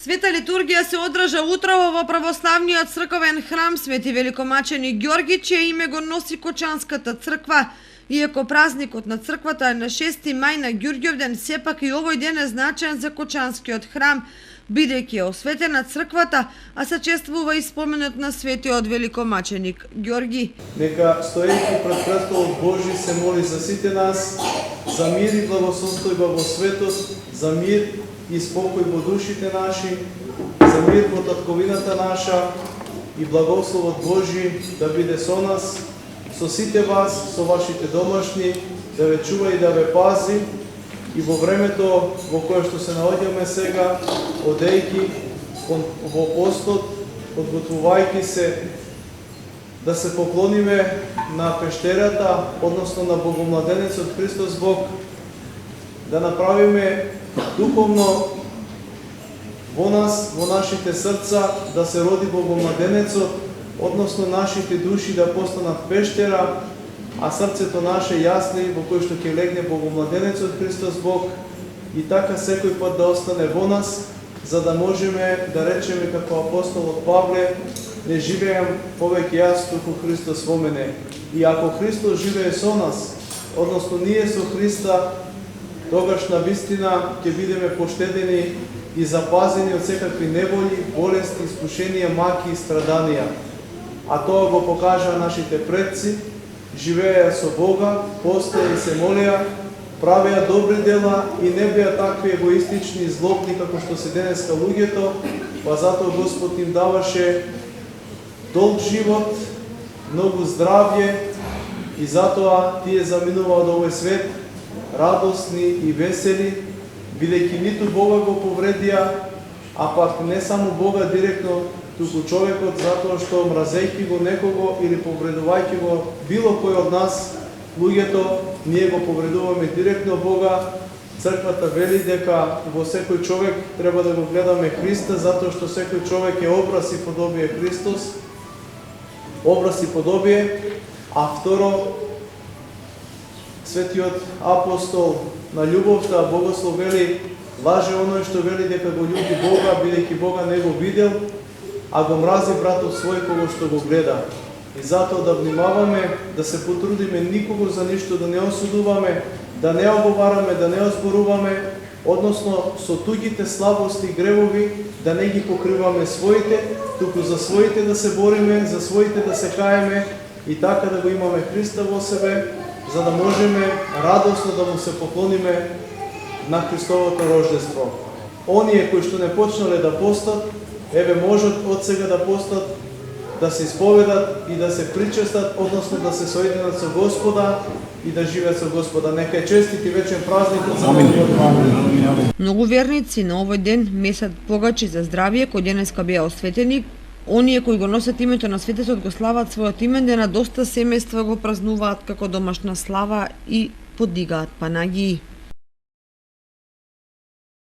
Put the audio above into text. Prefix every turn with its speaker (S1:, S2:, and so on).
S1: Света литургија се одржа утрово во православниот црковен храм Свети Великомаченик Ѓорги, чие име го носи Кочанската црква. Иако празникот на црквата е на 6 мај на Ѓурѓовден, сепак и овој ден е значаен за Кочанскиот храм, бидејќи е осветена црквата, а се чествува и споменот на Светиот Великомаченик Ѓорги.
S2: Нека стоејќи пред престолот Божи се моли за сите нас, за мир и благосостојба во светот, за мир и спокој во душите наши, за мир во татковината наша и благословот Божи да биде со нас, со сите вас, со вашите домашни, да ве чува и да ве пази и во времето во кое што се наоѓаме сега, одејќи во постот, подготвувајќи се да се поклониме на пештерата, односно на Богомладенецот Христос Бог, да направиме духовно во нас, во нашите срца, да се роди Богомладенецот, односно нашите души да постанат пештера, а срцето наше јасли во кој што ќе легне Богомладенецот Христос Бог, и така секој пат да остане во нас, за да можеме да речеме како апостолот Павле: не живеам повеќе јас, туку Христос во мене. И ако Христос живее со нас, односно ние со Христа, тогаш на вистина ќе бидеме поштедени и запазени од секакви неволи, болести, искушенија, маки и страданија. А тоа го покажаа нашите предци, живееа со Бога, постеа и се молеа, правеа добри дела и не беа такви егоистични и злобни како што се денеска луѓето, па затоа Господ им даваше долг живот, многу здравје и затоа тие заминуваа од овој свет радосни и весели, бидејќи ниту Бога го повредија, а пак не само Бога директно, туку човекот, затоа што мразејќи го некого или повредувајќи го било кој од нас, луѓето, ние го повредуваме директно Бога. Црквата вели дека во секој човек треба да го гледаме Христа, затоа што секој човек е образ и подобие Христос, образ и подобие, а второ, Светиот апостол на љубовта, Богослов, вели: лаже оној што вели дека го љуби Бога, бидејќи Бога не го видел, а го мрази братот свој кого што го гледа. И затоа да внимаваме, да се потрудиме никого за ништо да не осудуваме, да не оговараме, да не озборуваме, односно со туѓите слабости и гревови да не ги покриваме своите, туку за своите да се бориме, за своите да се каеме и така да го имаме Христа во себе, за да можеме радосно да му се поклониме на Христовото рождество. Оние кои што не почнале да постат, еве можат од сега да постат, да се исповедат и да се причестат, односно да се соединат со Господа и да живеат со Господа. Нека е честит и вечен празник од Господ.
S1: Многу верници на овој ден месат погачи за здравје кои денеска беа осветени. Оние кои го носат името на светецот го слават својот именден, а доста семејства го празнуваат како домашна слава и подигаат панагии.